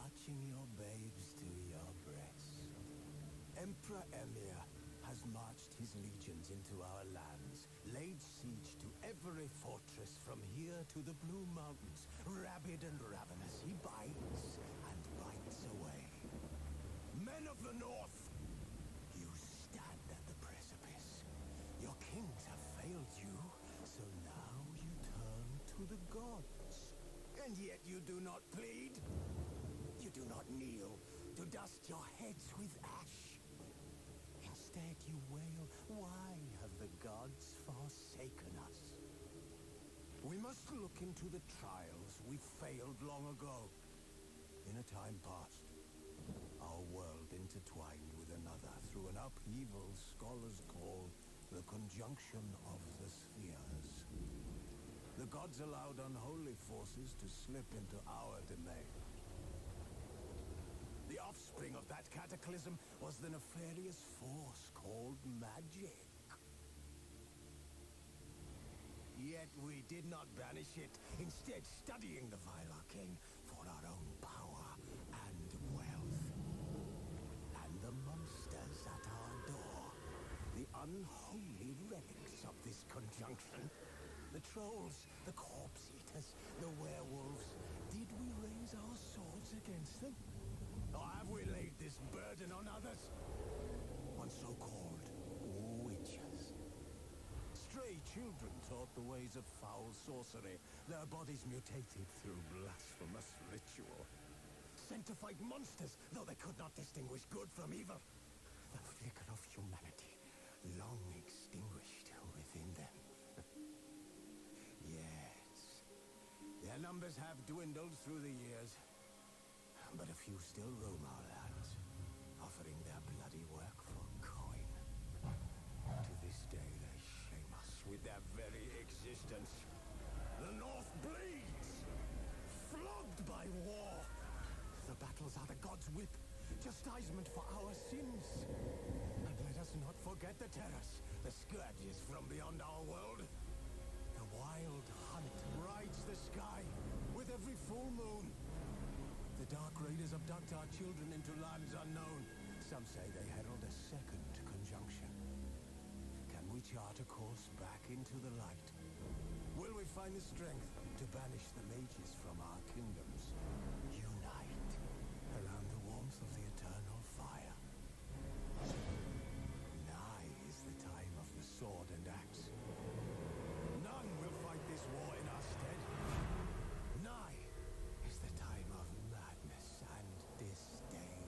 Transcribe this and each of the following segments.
clutching your babes to your breast. Emperor Emir has marched his legions into our lands, laid siege to every fortress from here to the Blue Mountains. Rabid and ravenous, he bites and bites away. Men of the North, you stand at the precipice. Your kings have failed you, so now you turn to the gods. And yet you do not plead. You do not kneel to dust your heads with ash. Instead you wail, why have the gods forsaken us? We must look into the trials we failed long ago. In a time past, our world intertwined with another through an upheaval scholars call the conjunction of the spheres. The gods allowed unholy forces to slip into our domain. The offspring of that cataclysm was the nefarious force called magic. Yet we did not banish it, instead studying the vile arcane for our own power and wealth. And the monsters at our door, the unholy relics of this conjunction. The trolls, the corpse eaters, the werewolves. Did we raise our swords against them? Or have we laid this burden on others? On so-called witches. Stray children taught the ways of foul sorcery, their bodies mutated through blasphemous ritual. Sent to fight monsters, though they could not distinguish good from evil. The flicker of humanity, long extinguished within them. Yes, their numbers have dwindled through the years, but a few still roam our lands, offering their bloody work for coin. To this day they shame us with their very existence. The North bleeds, flogged by war. The battles are the gods' whip, chastisement for our sins. And let us not forget the terrors, the scourges from beyond our world. The wild hunt rides the sky with every full moon. The Dark Raiders abduct our children into lands unknown. Some say they herald a second conjunction. Can we chart a course back into the light? Will we find the strength to banish the mages from our kingdoms? Unite around the warmth of the eternal fire. Nigh is the time of the sword and axe. None will fight this war in our stead. Nigh is the time of madness and disdain.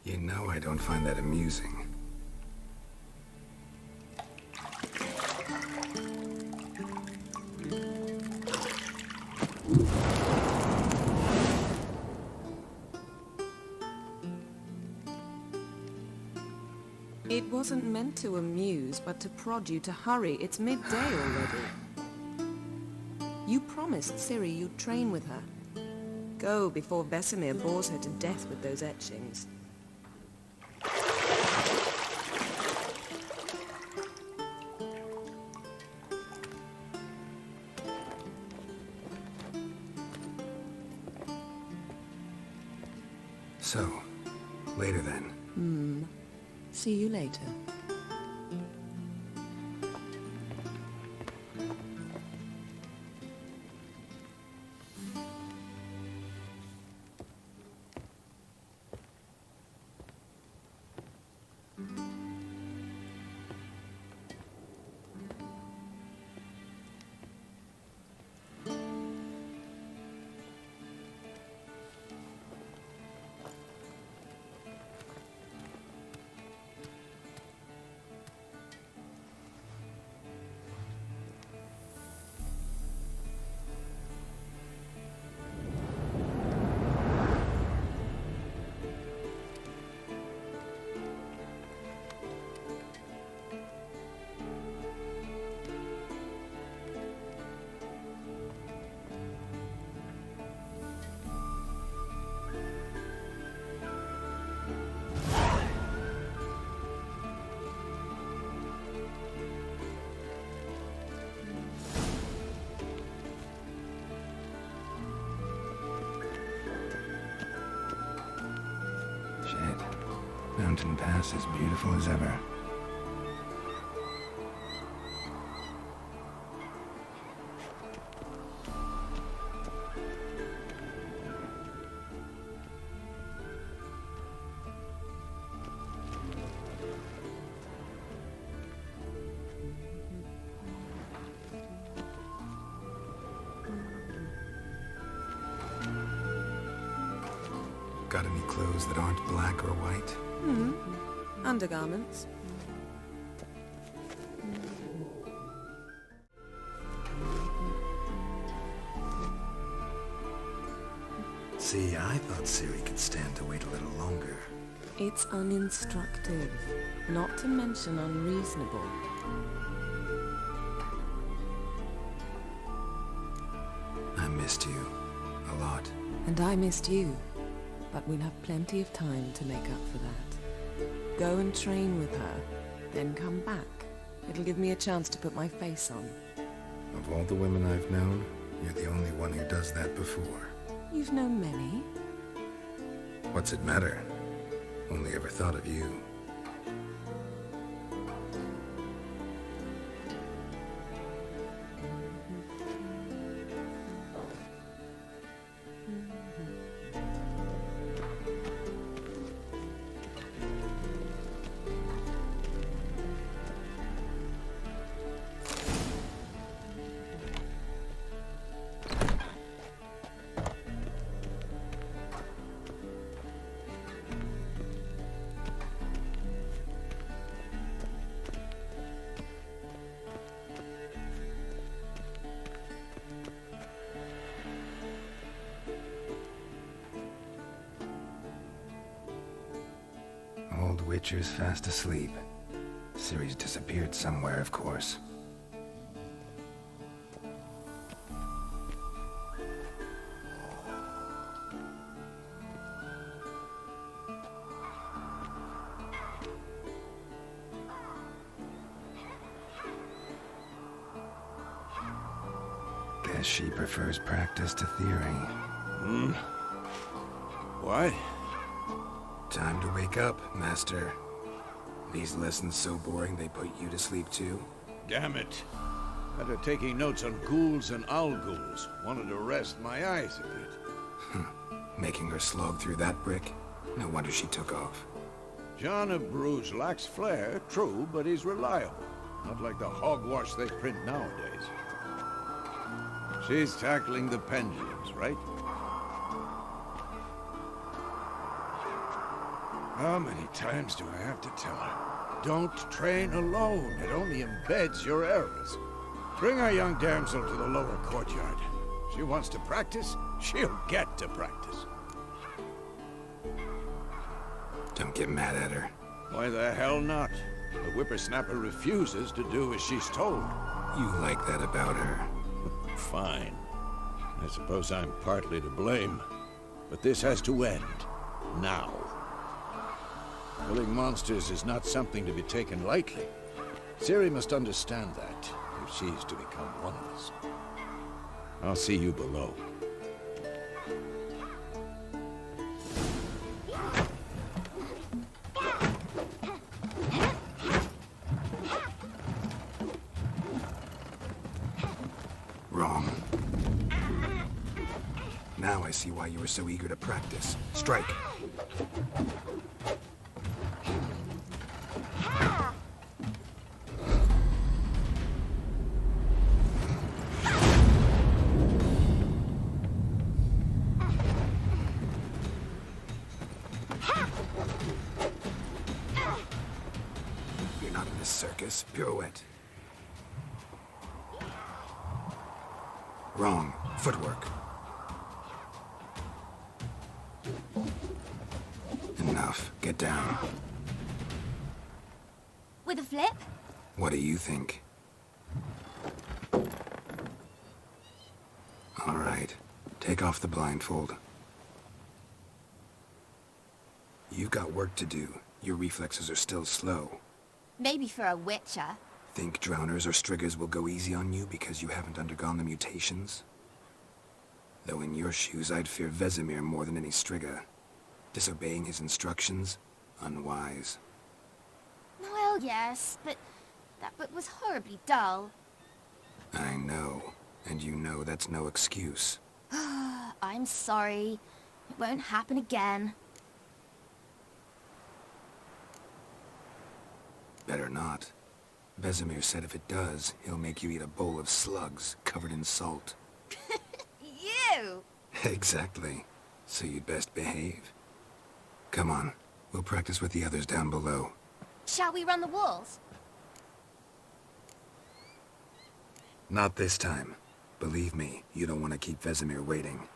You know I don't find that amusing. It wasn't meant to amuse, but to prod you to hurry. It's midday already. You promised Ciri you'd train with her. Go before Vesemir bores her to death with those etchings. So, later then. See you later. Mountain Pass as beautiful as ever. Got any clothes that aren't black or white? Undergarments. See, I thought Ciri could stand to wait a little longer. It's uninstructive, not to mention unreasonable. I missed you a lot. And I missed you, but we'll have plenty of time to make up for that. Go and train with her, then come back. It'll give me a chance to put my face on. Of all the women I've known, you're the only one who does that before. You've known many. What's it matter? Only ever thought of you. Old Witcher's fast asleep. Ciri's disappeared somewhere, of course. Guess she prefers practice to theory. Why? Time to wake up, Master. These lessons so boring they put you to sleep too? Damn it. After taking notes on ghouls and owl ghouls, wanted to rest my eyes a bit. Making her slog through that brick? No wonder she took off. John of Bruges lacks flair, true, but he's reliable. Not like the hogwash they print nowadays. She's tackling the pendulums, right? How many times do I have to tell her? Don't train alone. It only embeds your errors. Bring our young damsel to the lower courtyard. She wants to practice, she'll get to practice. Don't get mad at her. Why the hell not? The whippersnapper refuses to do as she's told. You like that about her. Fine. I suppose I'm partly to blame. But this has to end. Now. Killing monsters is not something to be taken lightly. Ciri must understand that, if she's to become one of us. I'll see you below. Wrong. Now I see why you were so eager to practice. Strike. You're not in this circus. Pirouette. Wrong. Footwork. Enough. Get down. With a flip? What do you think? All right. Take off the blindfold. You've got work to do. Your reflexes are still slow. Maybe for a witcher. Think drowners or striggers will go easy on you because you haven't undergone the mutations? Though in your shoes, I'd fear Vesemir more than any strigger. Disobeying his instructions? Unwise. Well, yes, but that book was horribly dull. I know. And you know that's no excuse. I'm sorry. It won't happen again. Better not. Vesemir said if it does, he'll make you eat a bowl of slugs covered in salt. You! Exactly. So you'd best behave. Come on. We'll practice with the others down below. Shall we run the walls? Not this time. Believe me, you don't want to keep Vesemir waiting.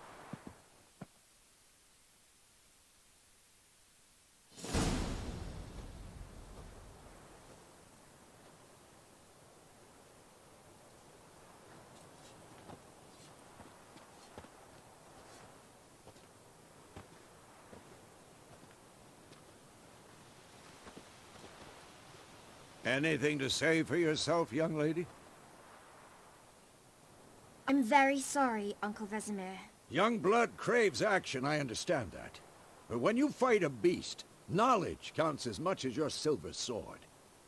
Anything to say for yourself, young lady? I'm very sorry, Uncle Vesemir. Young blood craves action, I understand that. But when you fight a beast, knowledge counts as much as your silver sword.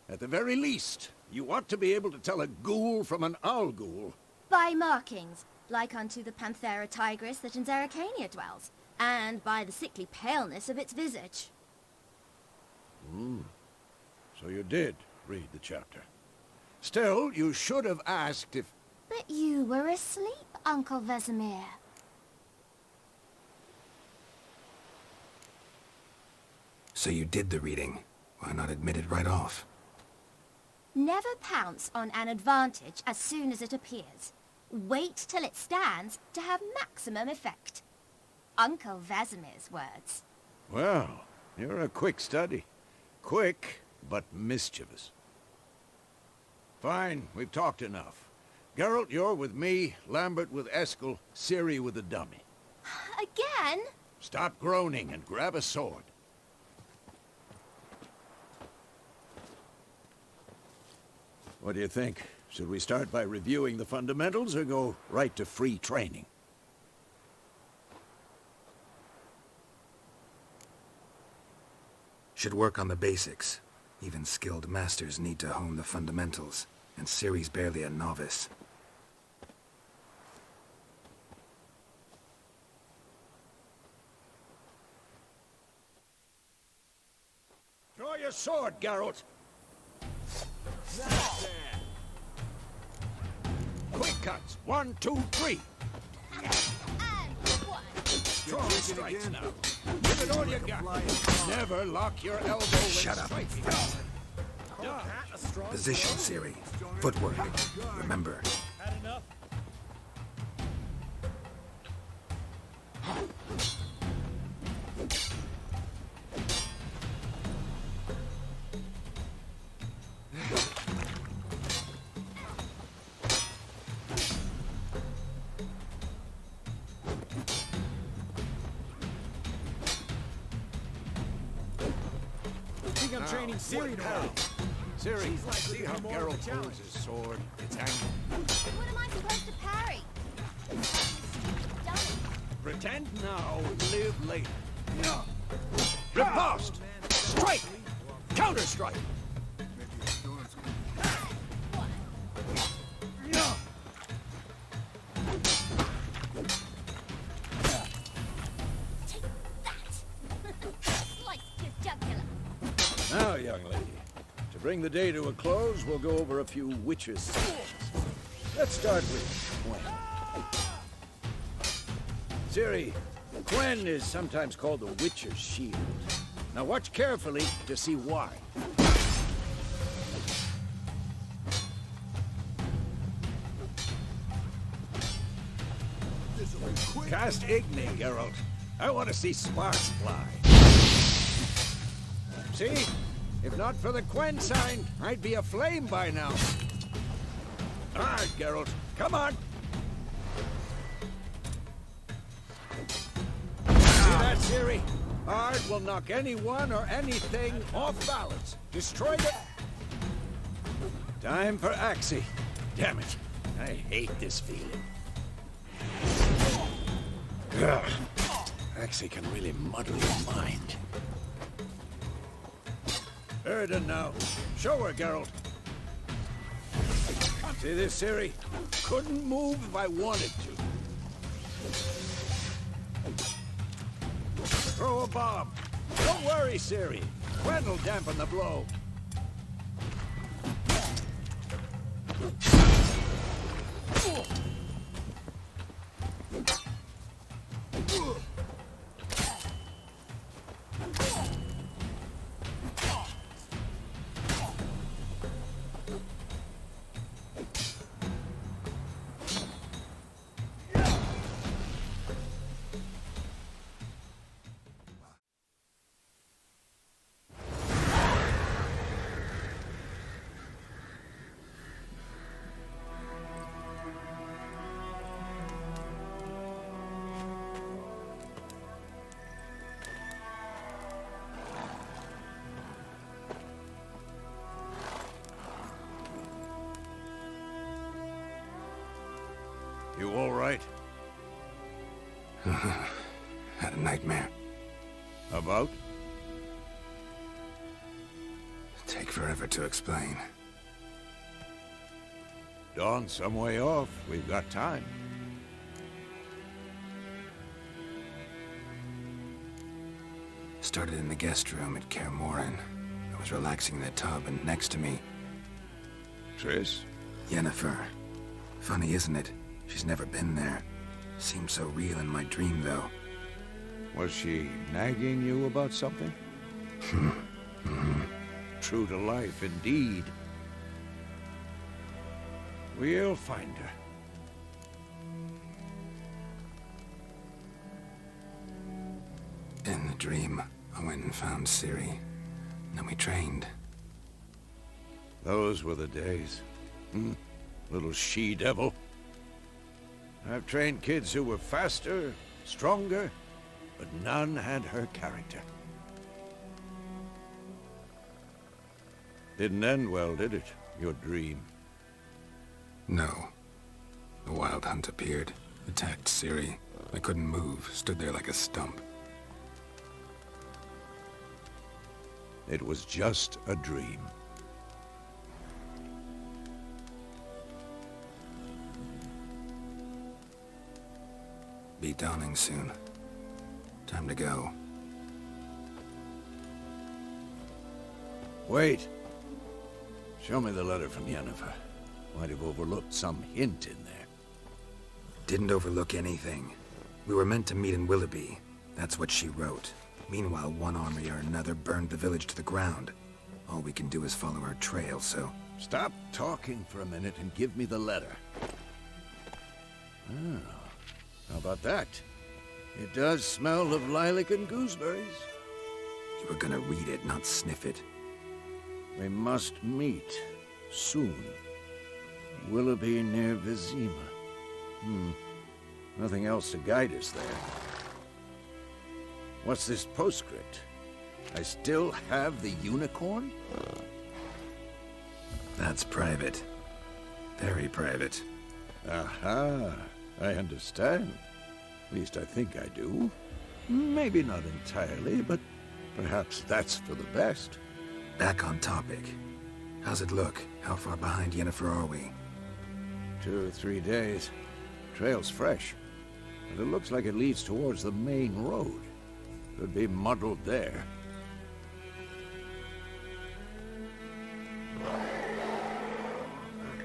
At the very least, you ought to be able to tell a ghoul from an owl ghoul. By markings, like unto the Panthera tigris that in Zerrikania dwells, and by the sickly paleness of its visage. So you did read the chapter. Still, you should have asked if... But you were asleep, Uncle Vesemir. So you did the reading. Why not admit it right off? Never pounce on an advantage as soon as it appears. Wait till it stands to have maximum effect. Uncle Vesemir's words. Well, you're a quick study. Quick, but mischievous. Fine, we've talked enough. Geralt, you're with me, Lambert with Eskel, Ciri with the dummy. Again? Stop groaning and grab a sword. What do you think? Should we start by reviewing the fundamentals or go right to free training? Should work on the basics. Even skilled masters need to hone the fundamentals, and Ciri's barely a novice. Draw your sword, Geralt! Quick cuts! 1, 2, 3! And one. strong strikes now. Give it all you got. Never lock your elbow when Shut up. striking. Position, Siri. Footwork. Remember. I'm training Siri to work. Siri, see how Geralt pulls his sword? It's angled. What am I supposed to parry? Dummy. Pretend now, live later. Riposte! Strike! Counter-strike! Take that! Slice your jugular. Now, young lady, to bring the day to a close, we'll go over a few witches' skills. Let's start with Gwen. Siri, Gwen is sometimes called the witch's shield. Now watch carefully to see why. Cast Igni, Geralt. I want to see sparks fly. See? If not for the Quen sign, I'd be aflame by now. All right, Geralt. Come on. See that, Siri? Ard will knock anyone or anything off balance. Destroy it. Time for Axie. Damn it. I hate this feeling. Ugh. Axie can really muddle your mind. Erden now. Show her, Geralt. See this, Siri? Couldn't move if I wanted to. Throw a bomb. Don't worry, Siri. Gwen'll dampen the blow. You all right? Had a nightmare. About? Take forever to explain. Dawn's some way off. We've got time. Started in the guest room at Kaer Morhen. I was relaxing in the tub, and next to me, Triss? Yennefer. Funny, isn't it? She's never been there. Seemed so real in my dream, though. Was she nagging you about something? True to life, indeed. We'll find her. In the dream, I went and found Ciri. Then we trained. Those were the days. Little she-devil. I've trained kids who were faster, stronger, but none had her character. Didn't end well, did it? Your dream? No. The Wild Hunt appeared, attacked Ciri. I couldn't move, stood there like a stump. It was just a dream. Be dawning soon. Time to go. Wait. Show me the letter from Yennefer. Might have overlooked some hint in there. Didn't overlook anything. We were meant to meet in Willoughby. That's what she wrote. Meanwhile, one army or another burned the village to the ground. All we can do is follow her trail, so... Stop talking for a minute and give me the letter. Oh, how about that? It does smell of lilac and gooseberries. You were gonna read it, not sniff it. We must meet. Soon. Willoughby near Vizima. Nothing else to guide us there. What's this postscript? I still have the unicorn? That's private. Very private. Aha, I understand. At least I think I do. Maybe not entirely, but perhaps that's for the best. Back on topic. How's it look? How far behind Yennefer are we? 2 or 3 days. Trail's fresh, but it looks like it leads towards the main road. Could be muddled there.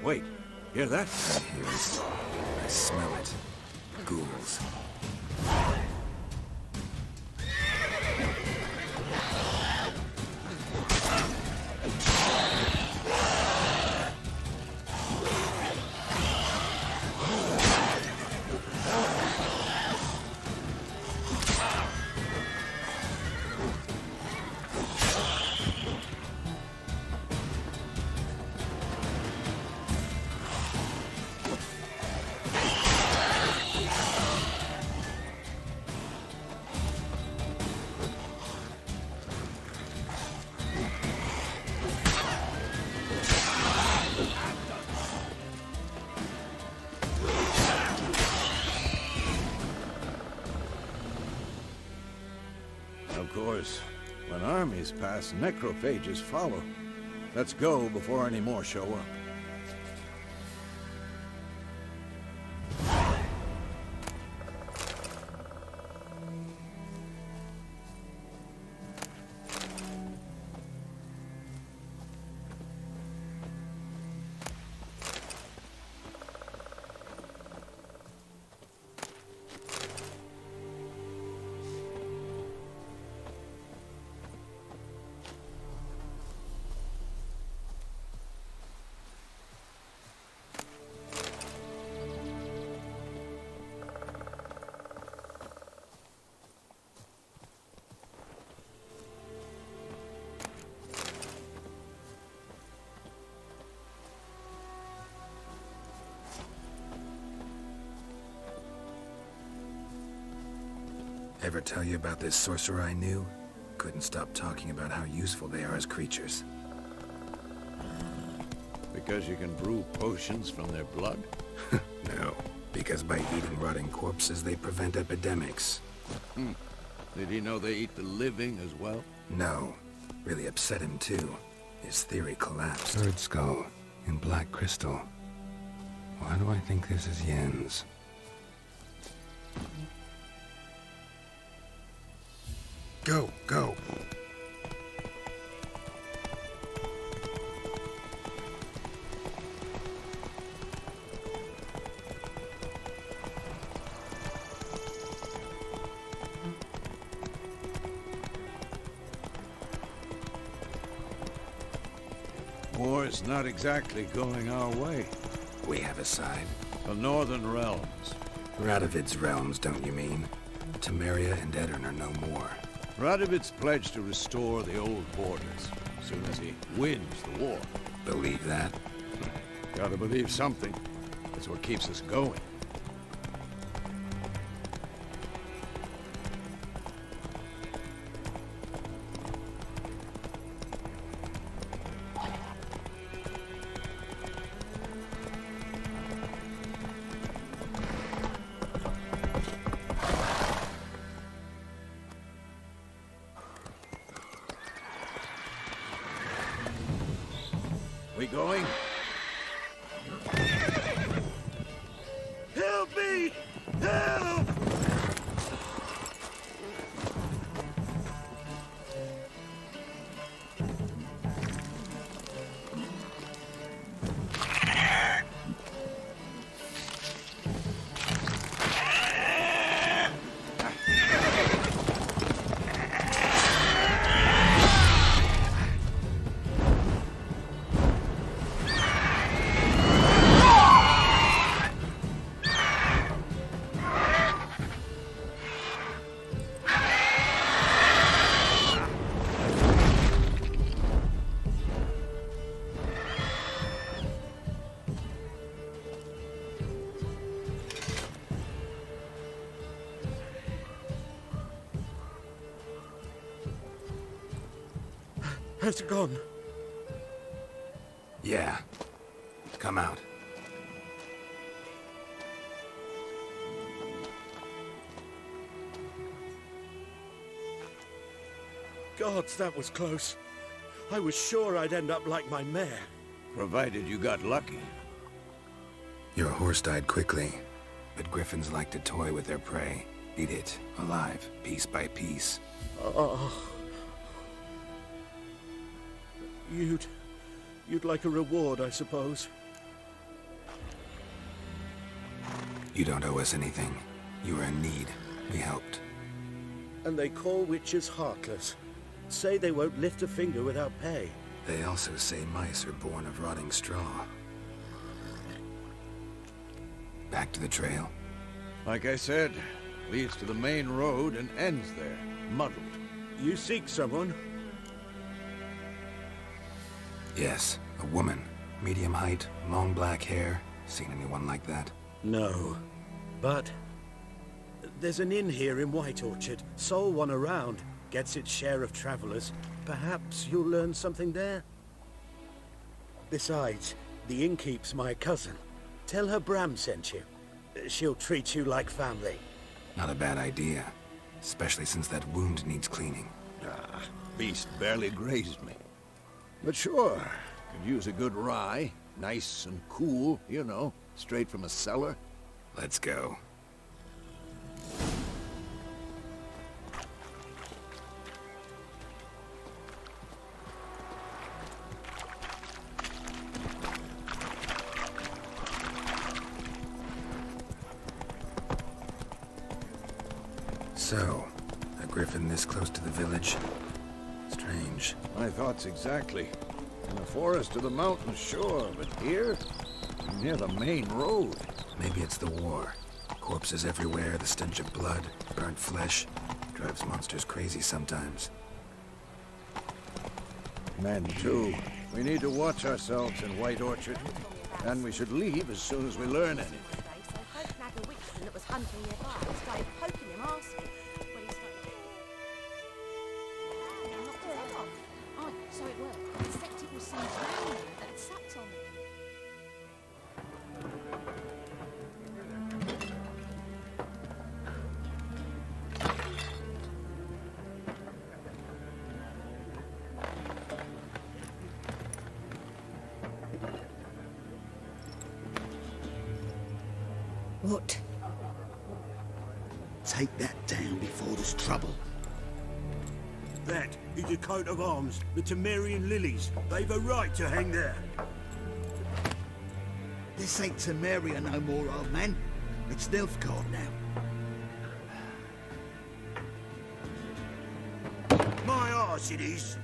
Wait, hear that? I hear it. I smell it. Ghouls. Of course, when armies pass, necrophages follow. Let's go before any more show up. Ever tell you about this sorcerer I knew? Couldn't stop talking about how useful they are as creatures. Because you can brew potions from their blood? No, because by eating rotting corpses, they prevent epidemics. Did he know they eat the living as well? No. Really upset him, too. His theory collapsed. Third skull, in black crystal. Why do I think this is Yen's? Go, go! War's not exactly going our way. We have a side. The Northern Realms. Radovid's realms, don't you mean? Temeria and Edirn are no more. Radovid's pledged to restore the old borders as soon as he wins the war. Believe that? Gotta believe something. That's what keeps us going. We going? Help me! Help! others are gone. Yeah. Come out. Gods, that was close. I was sure I'd end up like my mare. Provided you got lucky. Your horse died quickly, but griffins like to toy with their prey. Eat it, alive, piece by piece. Oh. You'd like a reward, I suppose. You don't owe us anything. You were in need. We helped. And they call witches heartless. Say they won't lift a finger without pay. They also say mice are born of rotting straw. Back to the trail. Like I said, leads to the main road and ends there, muddled. You seek someone? Yes, a woman. Medium height, long black hair. Seen anyone like that? No. But there's an inn here in White Orchard. Sole one around. Gets its share of travelers. Perhaps you'll learn something there? Besides, the innkeep's my cousin. Tell her Bram sent you. She'll treat you like family. Not a bad idea. Especially since that wound needs cleaning. Ah, beast barely grazed me. But sure, could use a good rye. Nice and cool, you know, straight from a cellar. Let's go. So, a griffin this close to the village? Strange. My thoughts exactly. In the forest or the mountains, sure, but here? Near the main road. Maybe it's the war. Corpses everywhere, the stench of blood, burnt flesh. Drives monsters crazy sometimes. Men, too. We need to watch ourselves in White Orchard. And we should leave as soon as we learn anything. That was hunting nearby and started poking him, asking when he started. Knocked his head off. Oh, so it worked. Except it was some drowned that had sat on it. What? Take that down before there's trouble. That is a coat of arms, the Temerian lilies. They've a right to hang there. This ain't Temeria no more, old man. It's Nilfgaard now. My arse it is.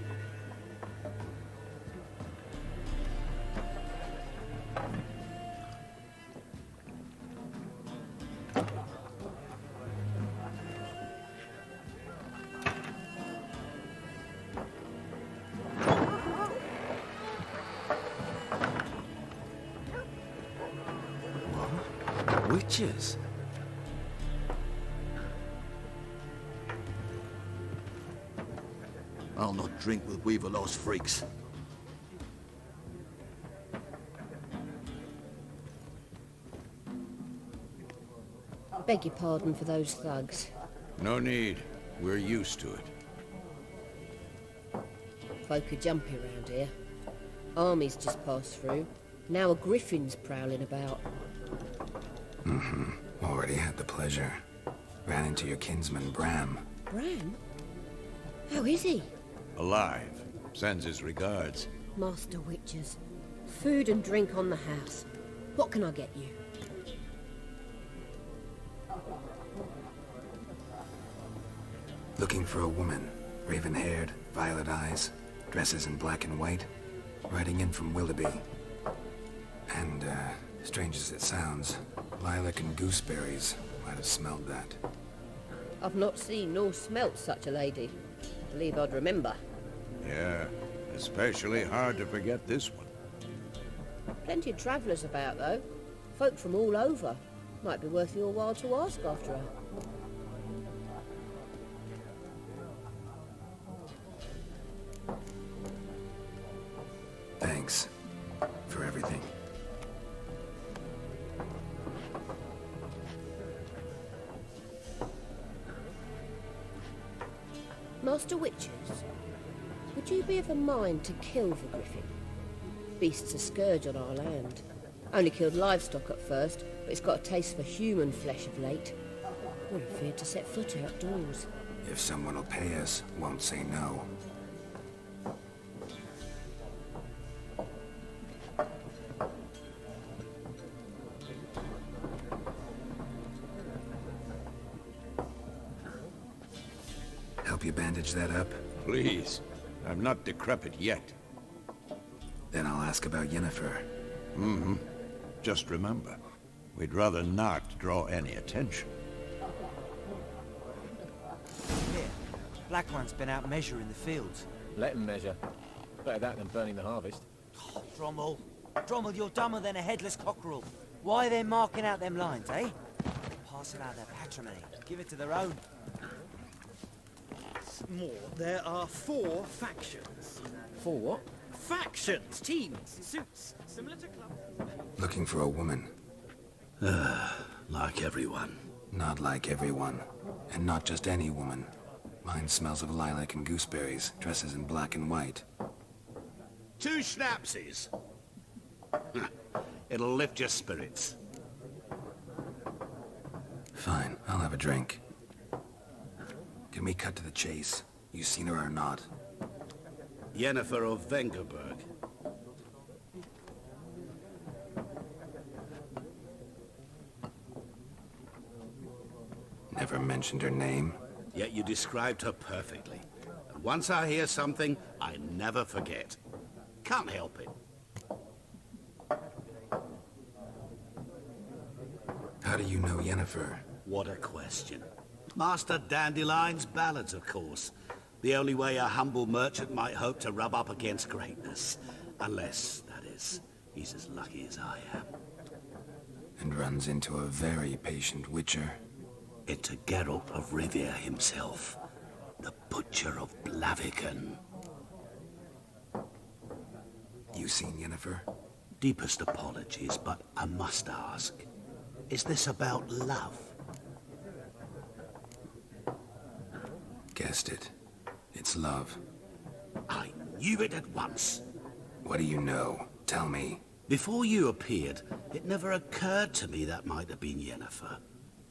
Witches? I'll not drink with Weaver-lost freaks. Beg your pardon for those thugs. No need. We're used to it. Folk are jumpy around here. Armies just passed through. Now a griffin's prowling about. Already had the pleasure. Ran into your kinsman, Bram. Bram? How is he? Alive. Sends his regards. Master Witches. Food and drink on the house. What can I get you? Looking for a woman. Raven-haired, violet eyes, dresses in black and white. Riding in from Willoughby. And, strange as it sounds, lilac and gooseberries might have smelled that. I've not seen nor smelt such a lady. Believe I'd remember. Yeah, especially hard to forget this one. Plenty of travellers about, though. Folk from all over. Might be worth your while to ask after her. Thanks for everything. Master Witches, would you be of a mind to kill the griffin? Beast's a scourge on our land. Only killed livestock at first, but it's got a taste for human flesh of late. We're afraid to set foot outdoors. If someone will pay us, won't say no. Help you bandage that up? Please. I'm not decrepit yet. Then I'll ask about Yennefer. Mm-hmm. Just remember, we'd rather not draw any attention. Here, Black One's been out measuring the fields. Let him measure. Better that than burning the harvest. Oh, Drommel. Drommel, you're dumber than a headless cockerel. Why are they marking out them lines, eh? Passing out their patrimony. Give it to their own. More, there are 4 factions. 4 what? Factions, teams, suits, similar to clubs. Looking for a woman. Like everyone. Not like everyone. And not just any woman. Mine smells of lilac and gooseberries, dresses in black and white. 2 schnapsies. It'll lift your spirits. Fine, I'll have a drink. Can we cut to the chase? You seen her or not? Yennefer of Vengerberg. Never mentioned her name. Yet you described her perfectly. And once I hear something, I never forget. Can't help it. How do you know Yennefer? What a question. Master Dandelion's ballads, of course. The only way a humble merchant might hope to rub up against greatness. Unless, that is, he's as lucky as I am. And runs into a very patient witcher. Into Geralt of Rivia himself. The Butcher of Blaviken. You seen Yennefer? Deepest apologies, but I must ask. Is this about love? Guessed it. It's love. I knew it at once. What do you know? Tell me. Before you appeared, it never occurred to me that might have been Yennefer.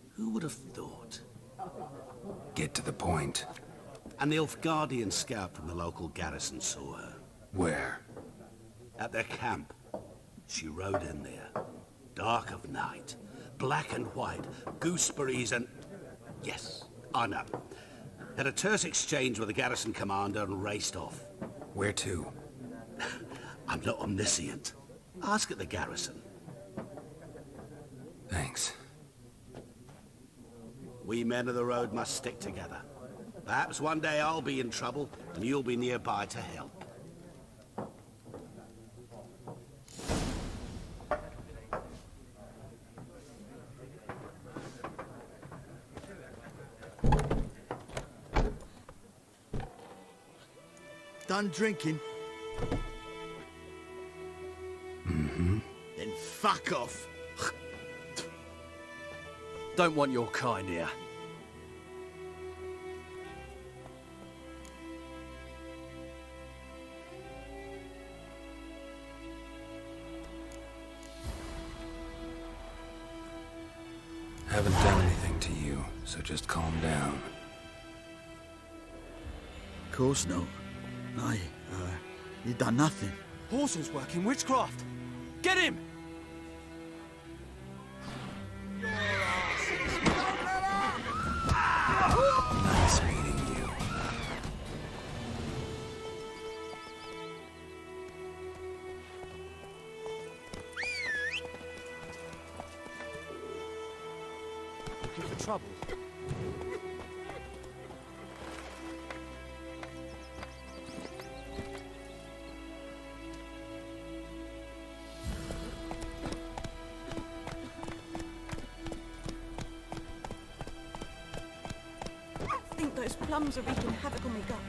Who would have thought? Get to the point. An Nilfgaardian scout from the local garrison saw her. Where? At their camp. She rode in there. Dark of night. Black and white. Gooseberries and... Yes, I know. Had a terse exchange with the garrison commander and raced off. Where to? I'm not omniscient. Ask at the garrison. Thanks. We men of the road must stick together. Perhaps one day I'll be in trouble and you'll be nearby to help. Done drinking? Mm-hmm. Then fuck off. Don't want your kind here. Haven't done anything to you, so just calm down. Of course not. You done nothing. Horses working witchcraft. Get him! Nice meeting you. Looking for trouble. I think those plums are wreaking havoc on my gut.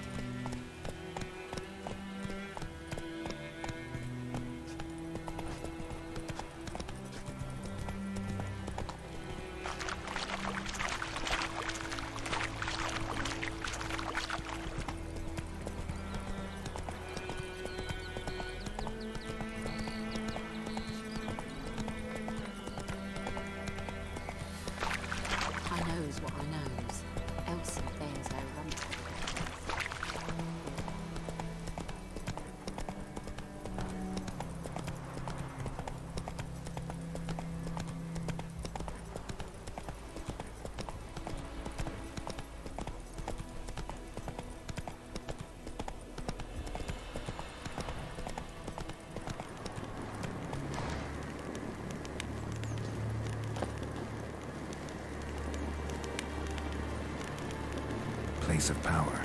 place of power.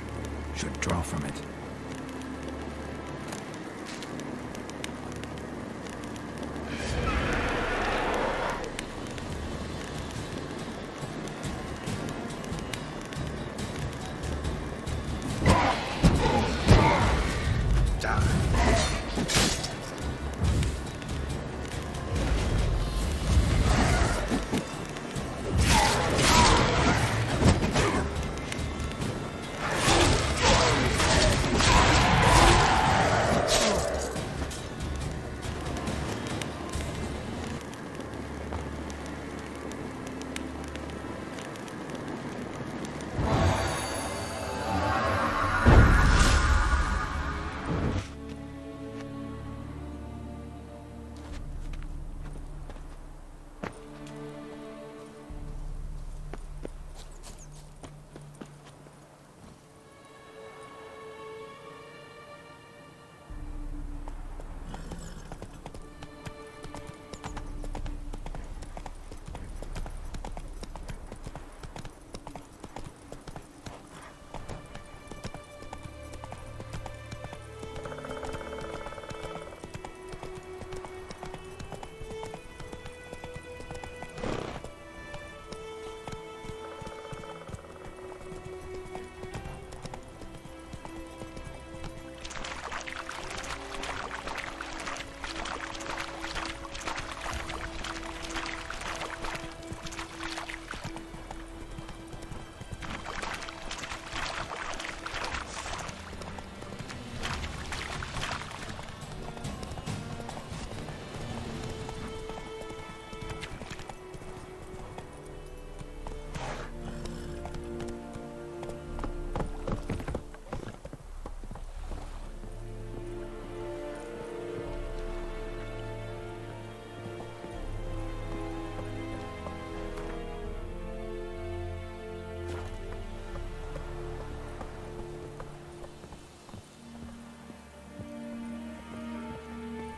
Should draw from it.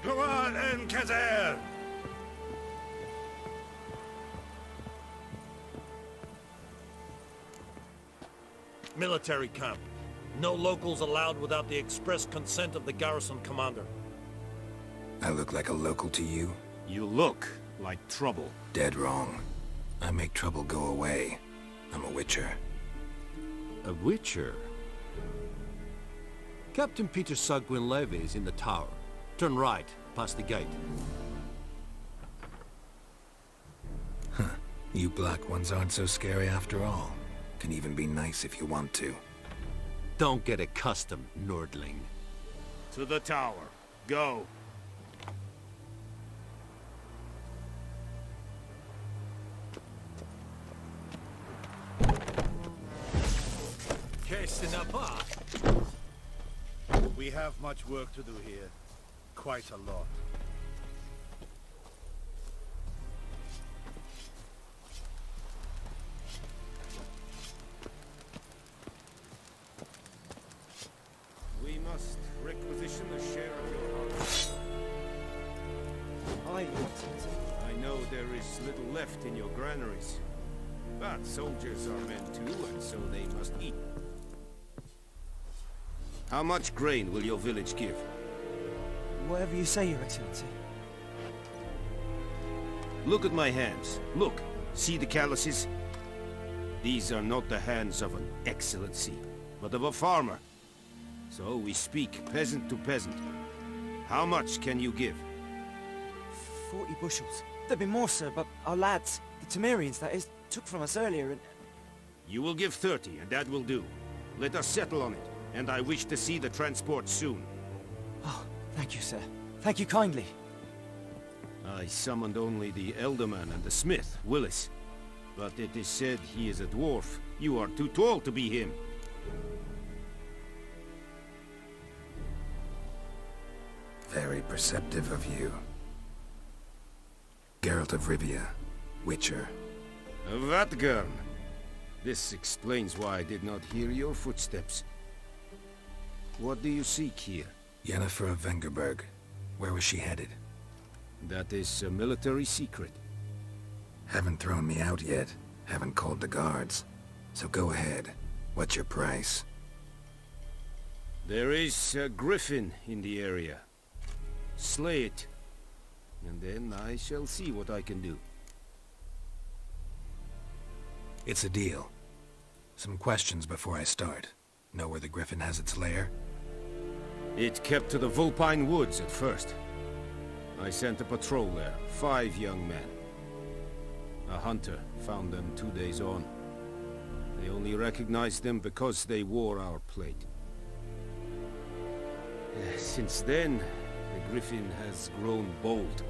Go on, Cavill! Military camp. No locals allowed without the express consent of the garrison commander. I look like a local to you? You look like trouble. Dead wrong. I make trouble go away. I'm a witcher. A witcher? Captain Peter Sugwin Levy is in the tower. Turn right, past the gate. Huh. You black ones aren't so scary after all. Can even be nice if you want to. Don't get accustomed, Nordling. To the tower. Go. We have much work to do here. Quite a lot. We must requisition a share of your harvest. I know there is little left in your granaries. But soldiers are men too, and so they must eat. How much grain will your village give? Whatever you say, Your Excellency. Look at my hands. Look. See the calluses? These are not the hands of an excellency, but of a farmer. So we speak peasant to peasant. How much can you give? 40 bushels. There'd be more, sir, but our lads, the Temerians, that is, took from us earlier and... You will give 30, and that will do. Let us settle on it, and I wish to see the transport soon. Oh, thank you, sir. Thank you kindly. I summoned only the Elderman and the smith, Willis. But it is said he is a dwarf. You are too tall to be him. Very perceptive of you. Geralt of Rivia, Witcher. Vatgern. This explains why I did not hear your footsteps. What do you seek here? Yennefer of Vengerberg. Where was she headed? That is a military secret. Haven't thrown me out yet. Haven't called the guards. So go ahead. What's your price? There is a griffin in the area. Slay it, and then I shall see what I can do. It's a deal. Some questions before I start. Know where the griffin has its lair? It kept to the Vulpine Woods at first. I sent a patrol there, 5 young men. A hunter found them 2 days on. They only recognized them because they wore our plate. Since then, the griffin has grown bold.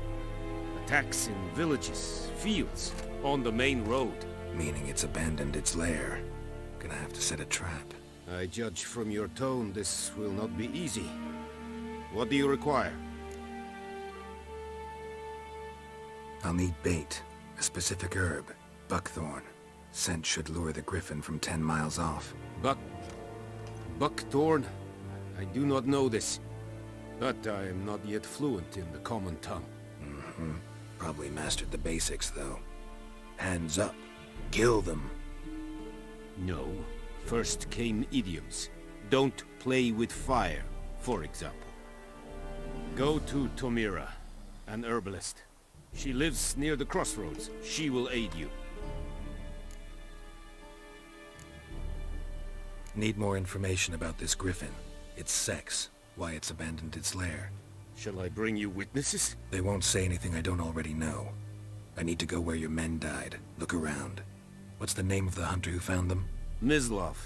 Attacks in villages, fields, on the main road. Meaning it's abandoned its lair. Gonna have to set a trap. I judge from your tone this will not be easy. What do you require? I'll need bait, a specific herb, buckthorn. Scent should lure the griffin from 10 miles off. Buckthorn? I do not know this, but I am not yet fluent in the common tongue. Probably mastered the basics, though. Hands up. Kill them. No. First came idioms. Don't play with fire, for example. Go to Tomira, an herbalist. She lives near the crossroads. She will aid you. Need more information about this griffin. Its sex, why it's abandoned its lair. Shall I bring you witnesses? They won't say anything I don't already know. I need to go where your men died. Look around. What's the name of the hunter who found them? Mislov.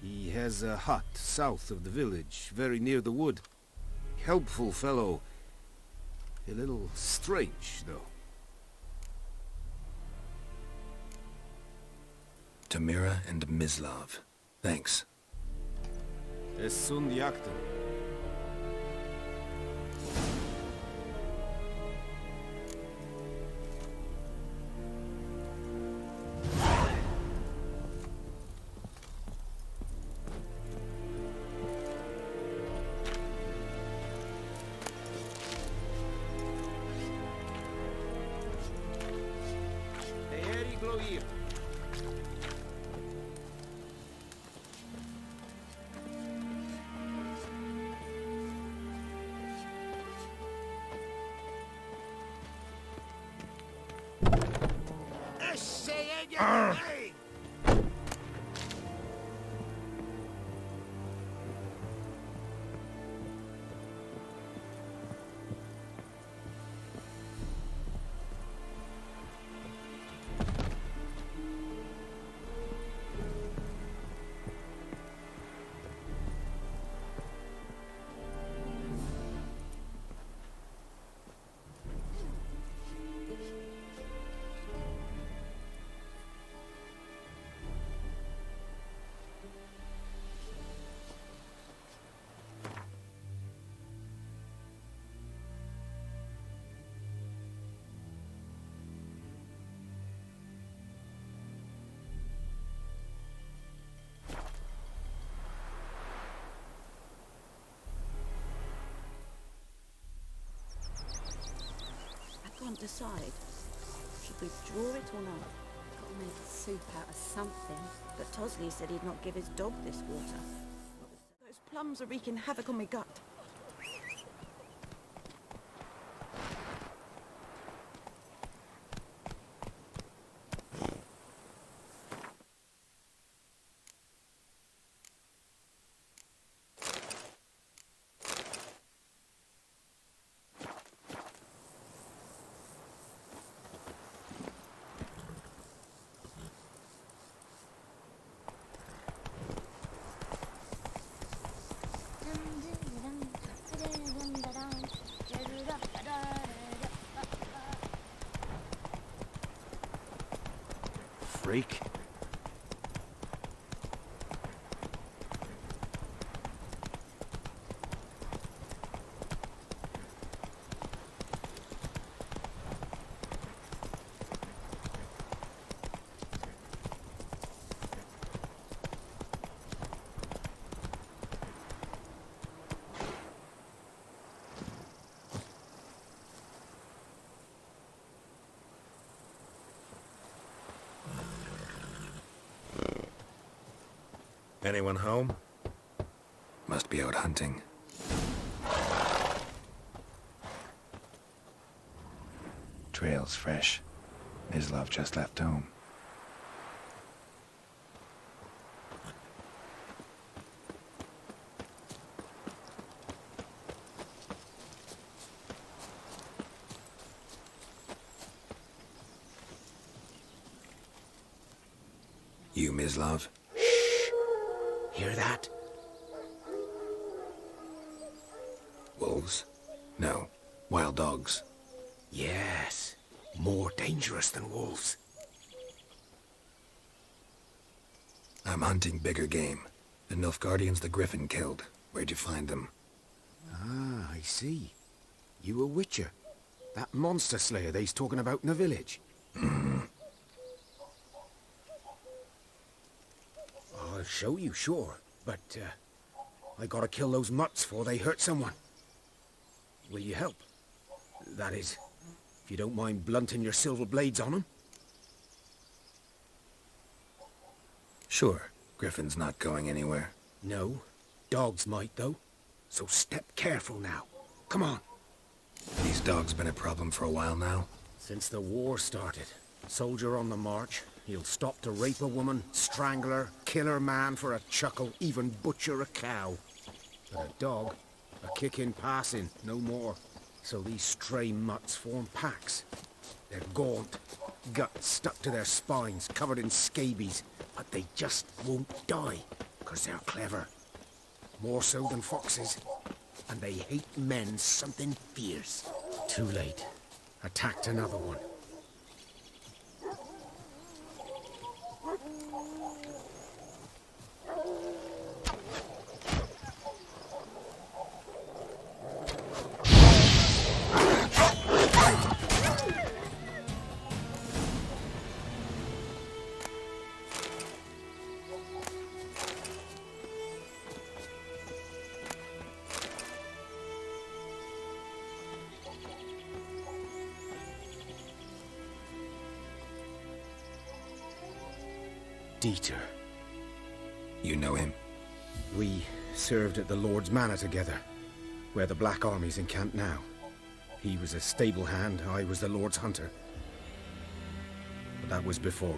He has a hut south of the village, very near the wood. Helpful fellow. A little strange, though. Tomira and Mislov. Thanks. Essun yakten. Can't decide. Should we draw it or not? Gotta make soup out of something. But Tosley said he'd not give his dog this water. Those plums are wreaking havoc on my gut. Freak. Anyone home? Must be out hunting. Trail's fresh. Mislov just left home. You, Mislov? Shh! Hear that? Wolves? No. Wild dogs. Yes. More dangerous than wolves. I'm hunting bigger game. The Nilfgaardians the Griffin killed. Where'd you find them? Ah, I see. You a witcher. That monster slayer they's talking about in the village. I'll show you, sure. But, I gotta kill those mutts before they hurt someone. Will you help? That is, if you don't mind blunting your silver blades on them. Sure. Griffin's not going anywhere. No. Dogs might, though. So step careful now. Come on. These dogs been a problem for a while now? Since the war started. Soldier on the march. He'll stop to rape a woman, strangle her, kill her man for a chuckle, even butcher a cow. But a dog, a kick in passing, no more. So these stray mutts form packs. They're gaunt, guts stuck to their spines, covered in scabies, but they just won't die, 'cause they're clever. More so than foxes. And they hate men something fierce. Too late. Attacked another one. Dieter. You know him? We served at the Lord's Manor together, where the Black Army's encamped now. He was a stable hand, I was the Lord's hunter. But that was before...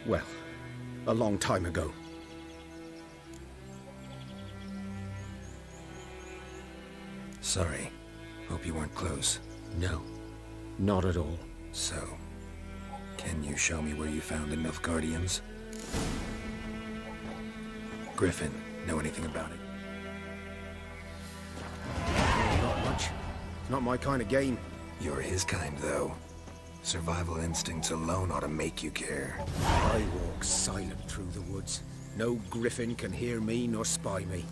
well, a long time ago. Sorry. Hope you weren't close. No, not at all. So, can you show me where you found the Nilfgaardians? Griffin, know anything about it? Not much. It's not my kind of game. You're his kind, though. Survival instincts alone ought to make you care. I walk silent through the woods. No griffin can hear me nor spy me.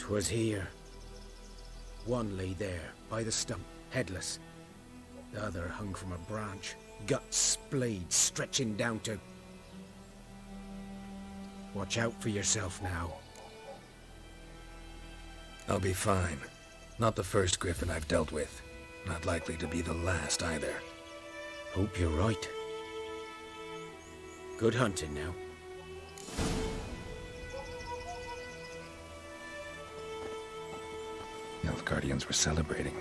Was here. One lay there, by the stump, headless. The other hung from a branch, guts splayed, stretching down to... Watch out for yourself now. I'll be fine. Not the first griffin I've dealt with. Not likely to be the last either. Hope you're right. Good hunting now. Nilfgaardians were celebrating.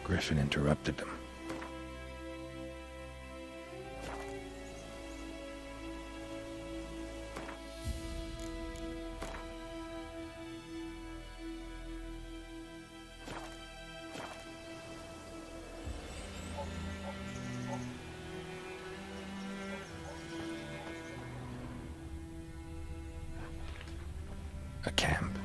Griffin interrupted them. A camp.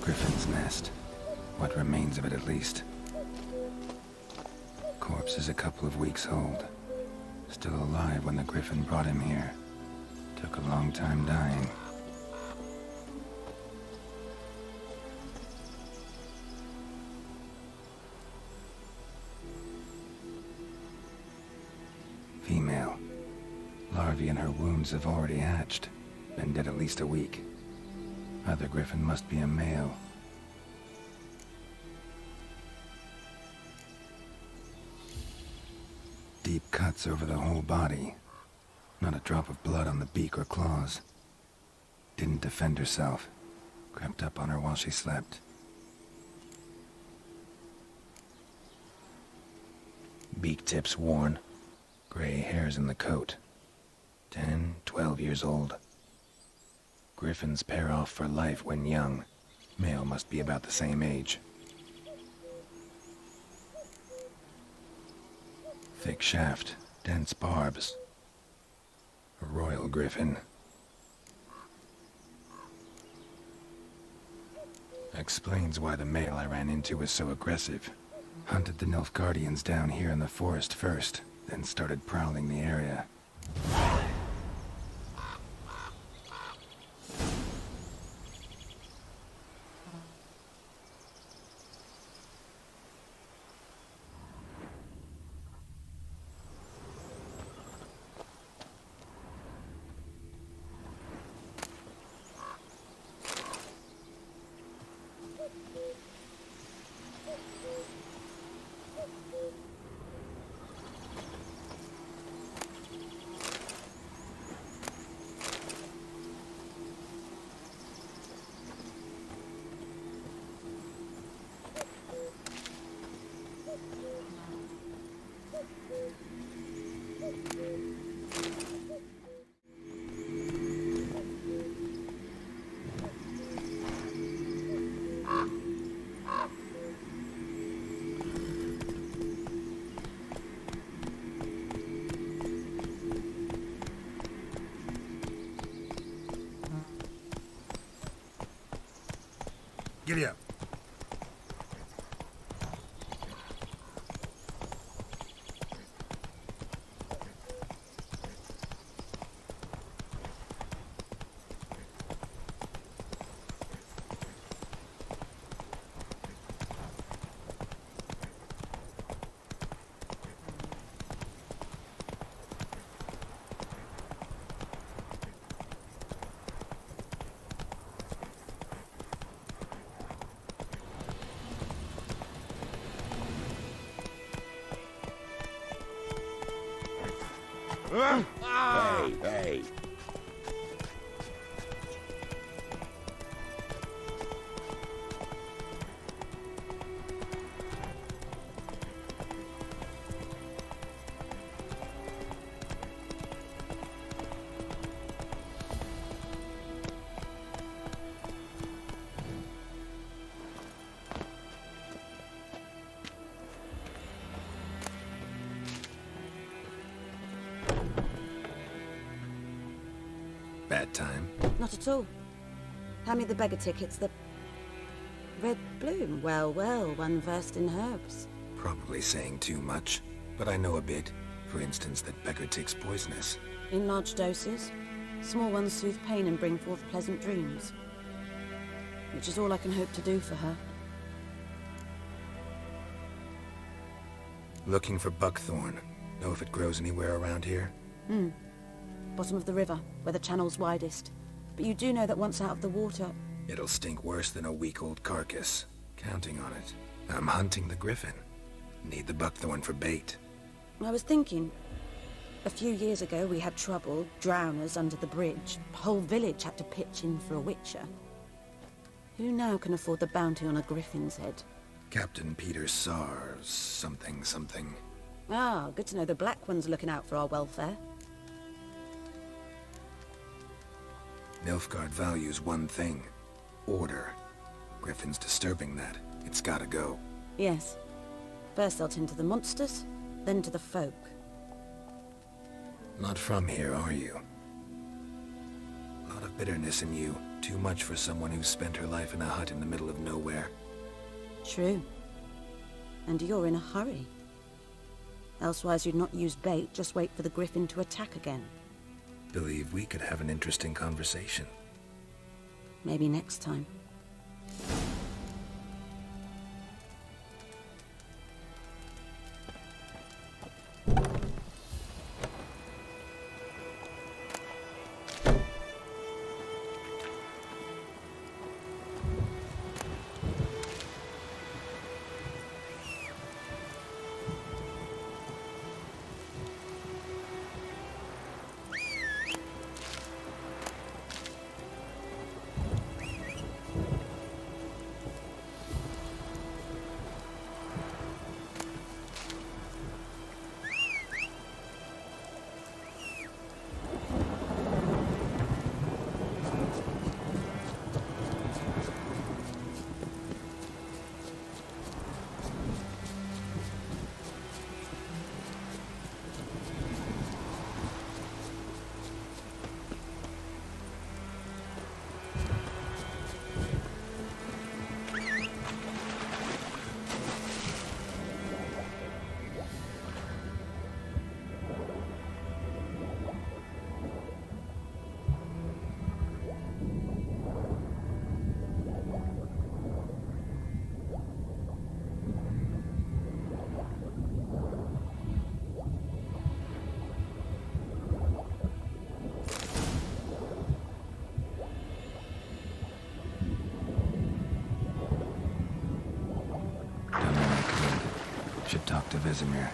Griffin's nest. What remains of it, at least. Corpse is a couple of weeks old. Still alive when the Griffin brought him here. Took a long time dying. Female. Larvae in her wounds have already hatched. Been dead at least a week. Other Griffin must be a male. Deep cuts over the whole body. Not a drop of blood on the beak or claws. Didn't defend herself. Crept up on her while she slept. Beak tips worn. Gray hairs in the coat. 10, 12 years old. Griffins pair off for life when young. Male must be about the same age. Thick shaft, dense barbs. A royal griffin. Explains why the male I ran into was so aggressive. Hunted the Nilfgaardians down here in the forest first, then started prowling the area. Giddy up. Hey, hey. Bad time? Not at all. Hand me the beggar tickets, the... Red bloom. Well, well, one versed in herbs. Probably saying too much, but I know a bit. For instance, that beggar tick's poisonous. In large doses. Small ones soothe pain and bring forth pleasant dreams. Which is all I can hope to do for her. Looking for buckthorn. Know if it grows anywhere around here? Bottom of the river, where the channel's widest. But you do know that once out of the water... It'll stink worse than a week-old carcass. Counting on it. I'm hunting the griffin. Need the buckthorn for bait. I was thinking... A few years ago we had trouble, drowners under the bridge. The whole village had to pitch in for a witcher. Who now can afford the bounty on a griffin's head? Captain Peter Sars, something. Ah, good to know the Black One's looking out for our welfare. Nilfgaard values one thing. Order. Griffin's disturbing that. It's gotta go. Yes. First they'll tend to the monsters, then to the folk. Not from here, are you? A lot of bitterness in you. Too much for someone who's spent her life in a hut in the middle of nowhere. True. And you're in a hurry. Elsewise you'd not use bait, just wait for the griffin to attack again. Believe we could have an interesting conversation. Maybe next time. Should talk to Vesemir.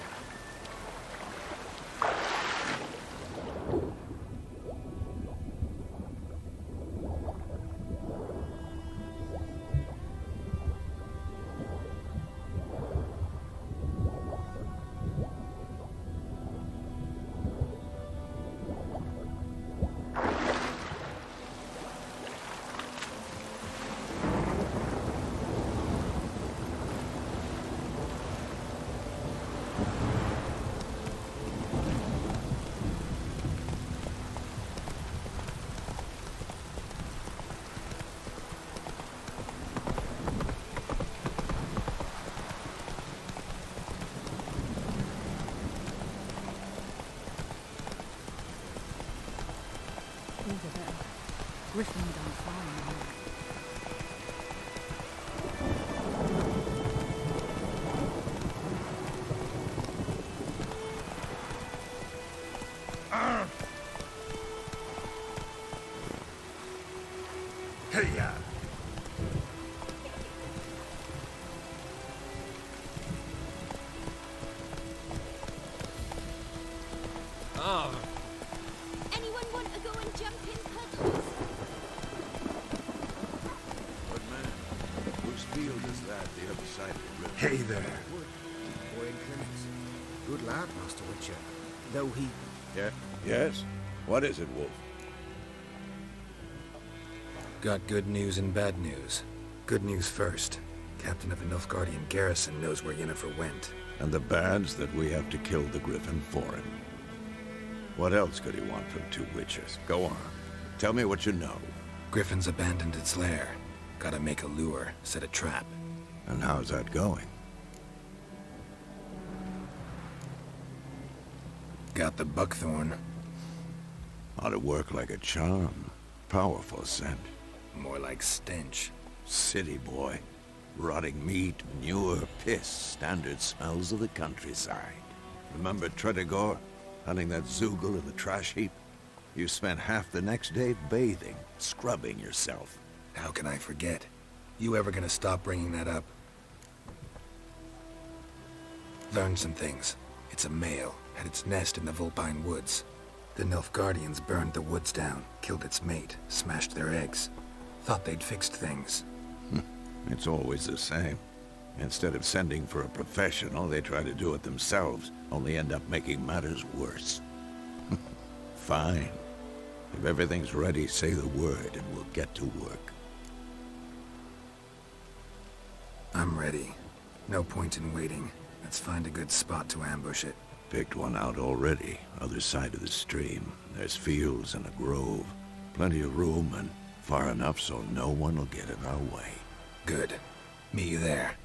Griffin don't fly. Hey-ya! Anyone want to go and jump in puddles? But man, whose field is that, the other side of the river? Hey there! Boy in clinics. Good lad, Master Witcher. Though he... Yeah? Yes? What is it, Wolf? Got good news and bad news. Good news first. Captain of a Nilfgaardian garrison knows where Yennefer went. And the bad's that we have to kill the griffin for him. What else could he want from two witches? Go on. Tell me what you know. Griffin's abandoned its lair. Gotta make a lure, set a trap. And how's that going? Got the buckthorn. Ought to work like a charm. Powerful scent. More like stench. City boy. Rotting meat, manure, piss. Standard smells of the countryside. Remember Tretegor? Hunting that Zoogle in the trash heap? You spent half the next day bathing, scrubbing yourself. How can I forget? You ever gonna stop bringing that up? Learned some things. It's a male, had its nest in the Vulpine Woods. The Nilfgaardians burned the woods down, killed its mate, smashed their eggs. Thought they'd fixed things. It's always the same. Instead of sending for a professional, they try to do it themselves, only end up making matters worse. Fine. If everything's ready, say the word and we'll get to work. I'm ready. No point in waiting. Let's find a good spot to ambush it. Picked one out already, other side of the stream. There's fields and a grove. Plenty of room and far enough so no one will get in our way. Good. Meet you there.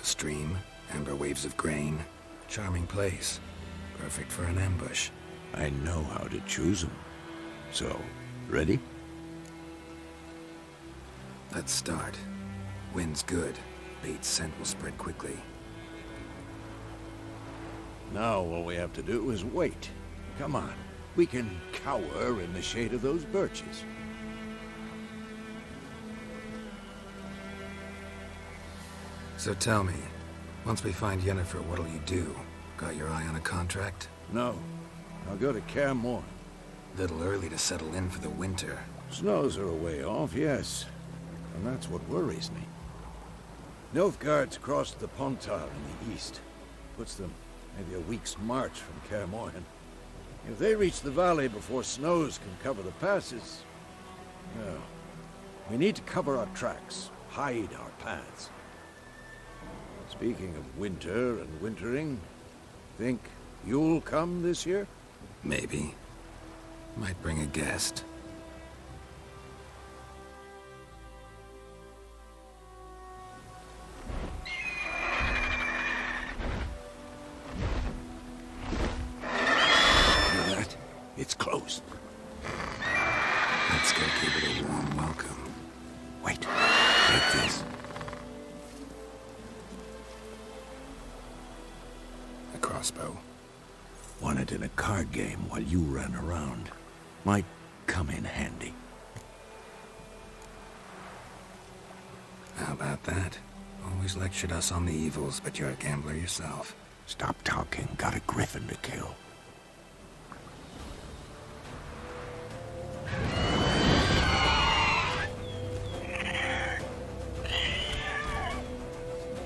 Stream, amber waves of grain. Charming place. Perfect for an ambush. I know how to choose them. So, ready? Let's start. Wind's good. Bait's scent will spread quickly. Now all we have to do is wait. Come on. We can cower in the shade of those birches. So tell me, once we find Yennefer, what'll you do? Got your eye on a contract? No. I'll go to Kaer Morhen. Little early to settle in for the winter. Snows are a way off, yes. And that's what worries me. Nilfgaard's crossed the Pontar in the east. Puts them maybe a week's march from Kaer Morhen. If they reach the valley before snows can cover the passes... well, we need to cover our tracks, hide our paths. Speaking of winter and wintering, think you'll come this year? Maybe. Might bring a guest. Hear that? It's close. Let's go give it a warm welcome. Wait. Take this. A crossbow. Won it in a card game while you ran around. Might come in handy. How about that? Always lectured us on the evils, but you're a gambler yourself. Stop talking. Got a griffin to kill.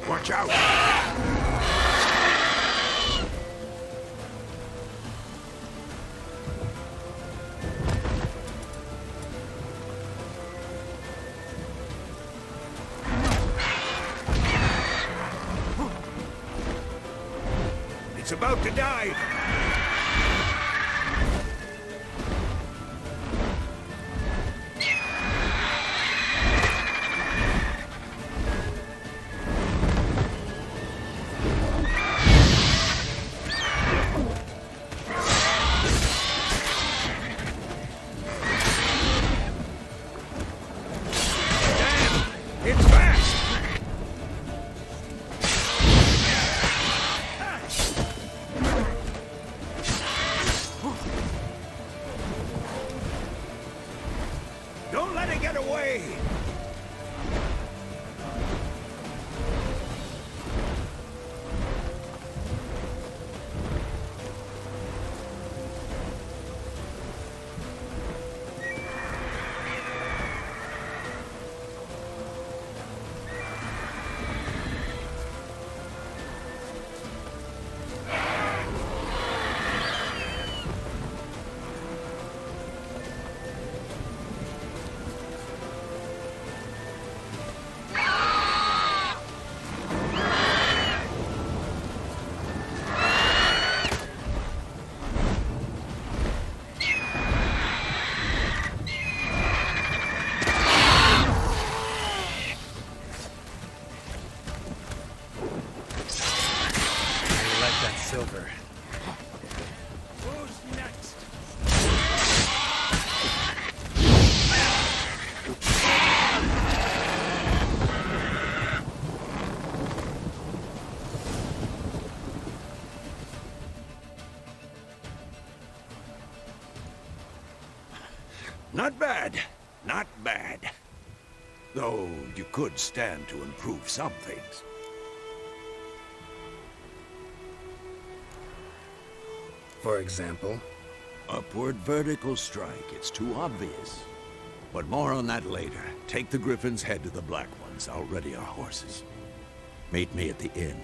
Watch out! It's about to dive! Let it get away! Silver. Who's next? Not bad. Not bad. Though you could stand to improve some things. For example? Upward vertical strike. It's too obvious. But more on that later. Take the Griffin's head to the Black Ones. I'll ready our horses. Meet me at the inn.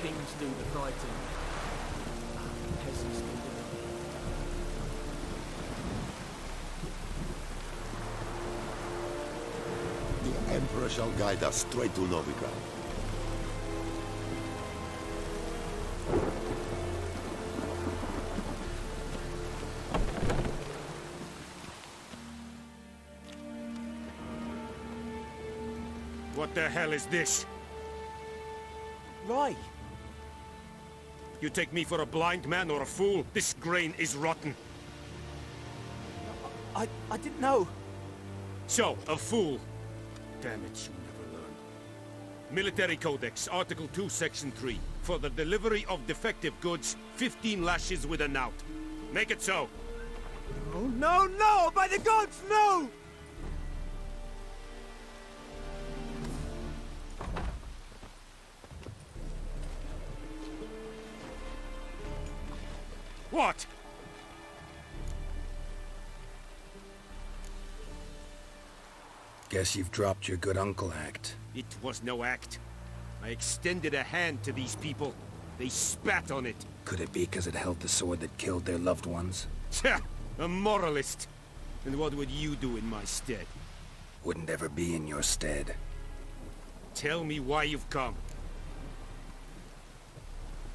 Kings do the fighting. Peasants do The Emperor shall guide us straight to Novigrad. What the hell is this? Right. You take me for a blind man or a fool? This grain is rotten. I didn't know. So, a fool. Damn it, you never learn. Military Codex, Article 2, Section 3. For the delivery of defective goods, 15 lashes with a knout. Make it so. Oh, no, no! By the gods, no! What? Guess you've dropped your good uncle act. It was no act. I extended a hand to these people. They spat on it. Could it be because it held the sword that killed their loved ones? Tja, a moralist. And what would you do in my stead? Wouldn't ever be in your stead. Tell me why you've come.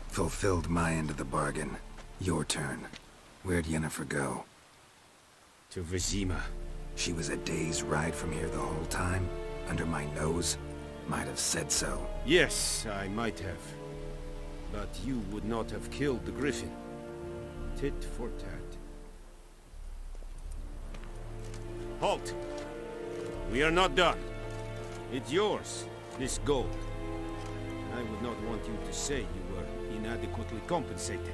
Fulfilled my end of the bargain. Your turn. Where'd Yennefer go? To Vizima. She was a day's ride from here the whole time? Under my nose? Might have said so. Yes, I might have. But you would not have killed the Griffin. Tit for tat. Halt! We are not done. It's yours, this gold. I would not want you to say you were inadequately compensated.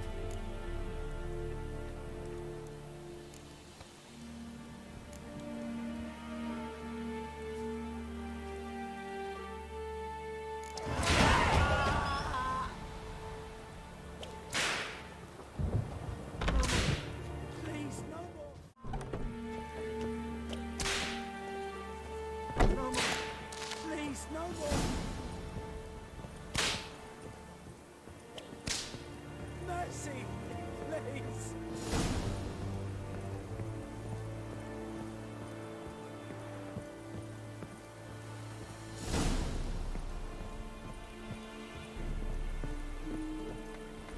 Please, no more. No more. more! Mercy! Please!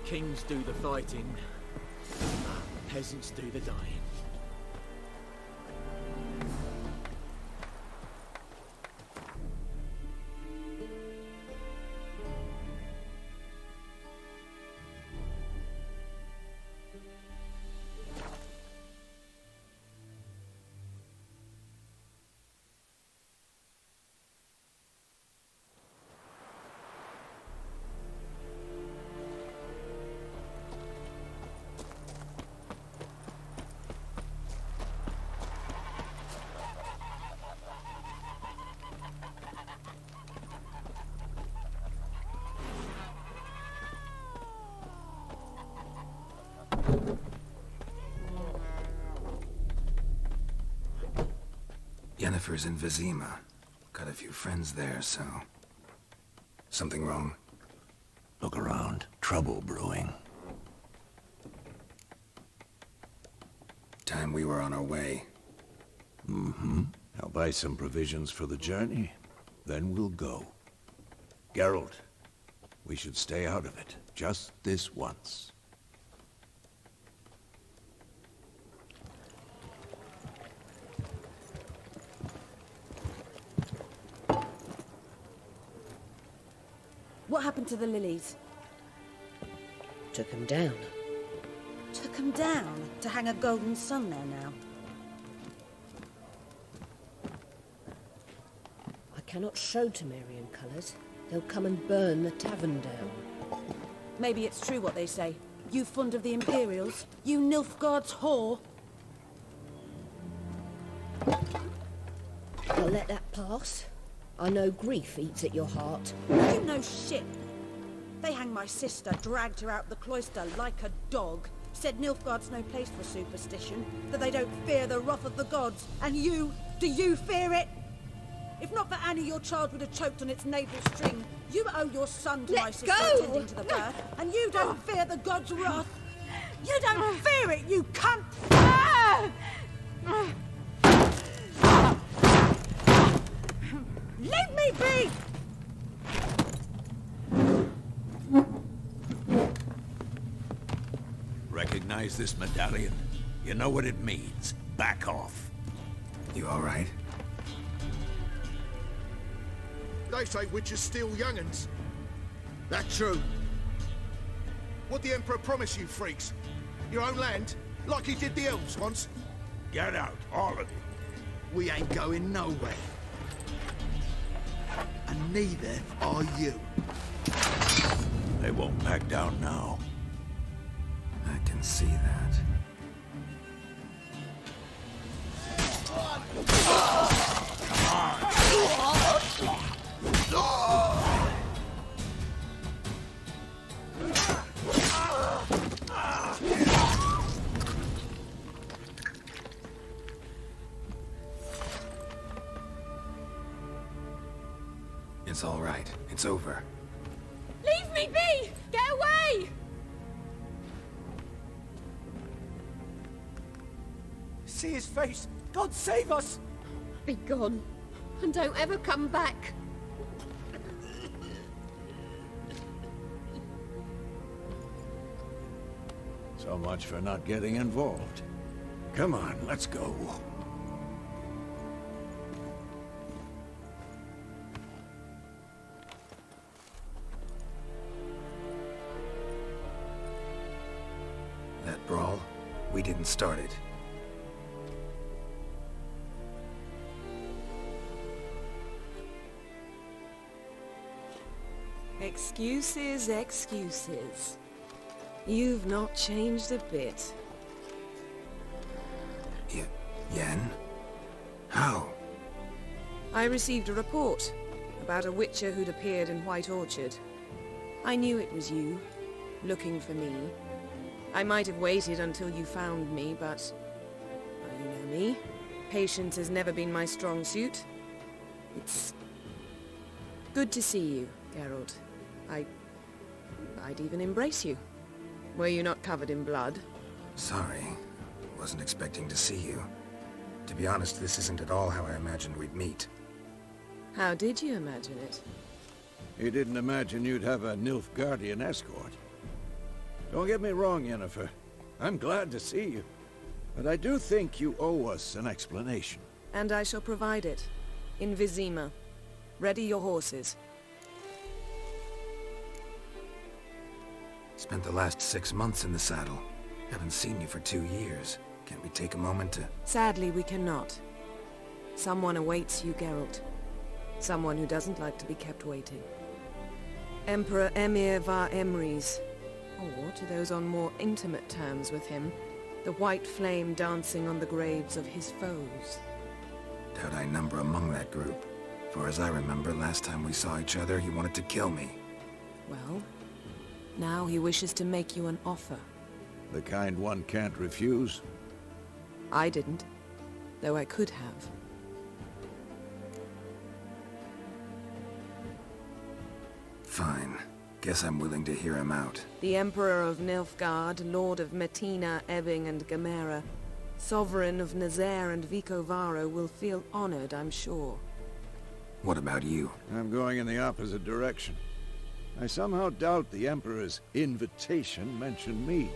Kings do the fighting, peasants do the dying. Yennefer's in Vizima. Got a few friends there, so... Something wrong? Look around. Trouble brewing. Time we were on our way. Mm-hmm. I'll buy some provisions for the journey. Then we'll go. Geralt, we should stay out of it. Just this once. What happened to the lilies? Took him down. Took them down to hang a golden sun there now. I cannot show Temerian colours. They'll come and burn the tavern down. Maybe it's true what they say. You fond of the Imperials? You Nilfgaard's whore? I'll let that pass. I know grief eats at your heart. You know shit. They hanged my sister, dragged her out the cloister like a dog. Said Nilfgaard's no place for superstition, that they don't fear the wrath of the gods. And you, do you fear it? If not for Annie, your child would have choked on its navel string. You owe your son to my sister attending to the birth, and you don't fear the gods' wrath. You don't fear it, you cunt! Leave me be! Recognize this medallion? You know what it means. Back off. You all right? They say witches steal young'uns. That true? What the Emperor promise you, freaks? Your own land? Like he did the elves once? Get out, all of you. We ain't going nowhere. And neither are you. They won't back down now. I can see that. It's all right. It's over. Leave me be! Get away! See his face! God save us! Be gone. And don't ever come back. So much for not getting involved. Come on, let's go. That brawl, we didn't start it. Excuses, excuses. You've not changed a bit. Yen? How? I received a report about a witcher who'd appeared in White Orchard. I knew it was you, looking for me. I might have waited until you found me, but... well, you know me. Patience has never been my strong suit. It's Good to see you, Geralt. I'd even embrace you. Were you not covered in blood? Sorry. Wasn't expecting to see you. To be honest, this isn't at all how I imagined we'd meet. How did you imagine it? He didn't imagine you'd have a Nilfgaardian escort. Don't get me wrong, Yennefer. I'm glad to see you. But I do think you owe us an explanation. And I shall provide it. In Vizima. Ready your horses. Spent the last 6 months in the saddle. Haven't seen you for 2 years. Can't we take a moment to... Sadly, we cannot. Someone awaits you, Geralt. Someone who doesn't like to be kept waiting. Emperor Emir var Emrys. Or, to those on more intimate terms with him, the white flame dancing on the graves of his foes. Doubt I number among that group. For as I remember, last time we saw each other, he wanted to kill me. Well, now he wishes to make you an offer. The kind one can't refuse? I didn't, though I could have. Fine. Guess I'm willing to hear him out. The Emperor of Nilfgaard, Lord of Metina, Ebbing and Gamera, Sovereign of Nazaire and Vicovaro will feel honored, I'm sure. What about you? I'm going in the opposite direction. I somehow doubt the Emperor's invitation mentioned me.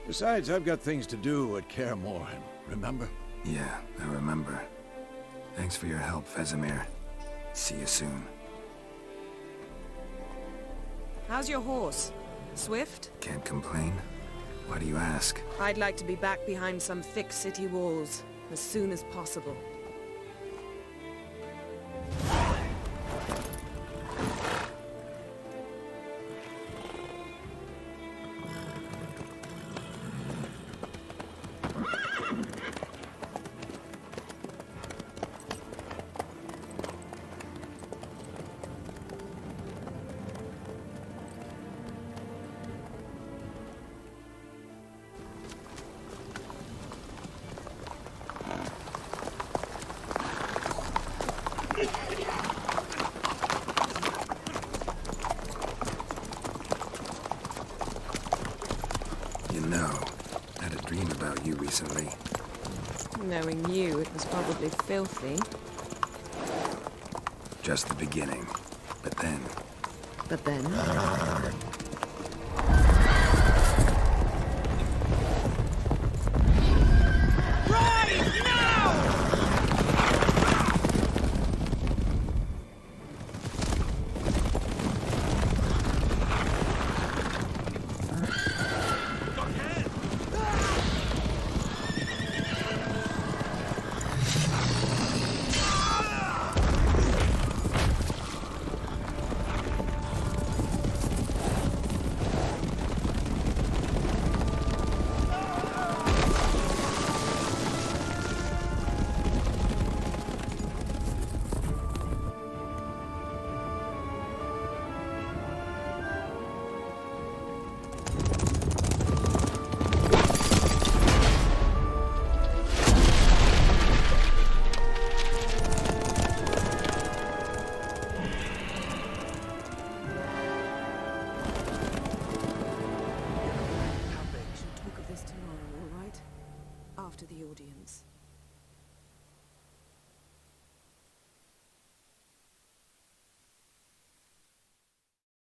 Besides, I've got things to do at Kaer Morhen, remember? Yeah, I remember. Thanks for your help, Vesemir. See you soon. How's your horse? Swift? Can't complain. Why do you ask? I'd like to be back behind some thick city walls, as soon as possible. You know, I had a dream about you recently. Knowing you, it was probably filthy. Just the beginning. But then... But then?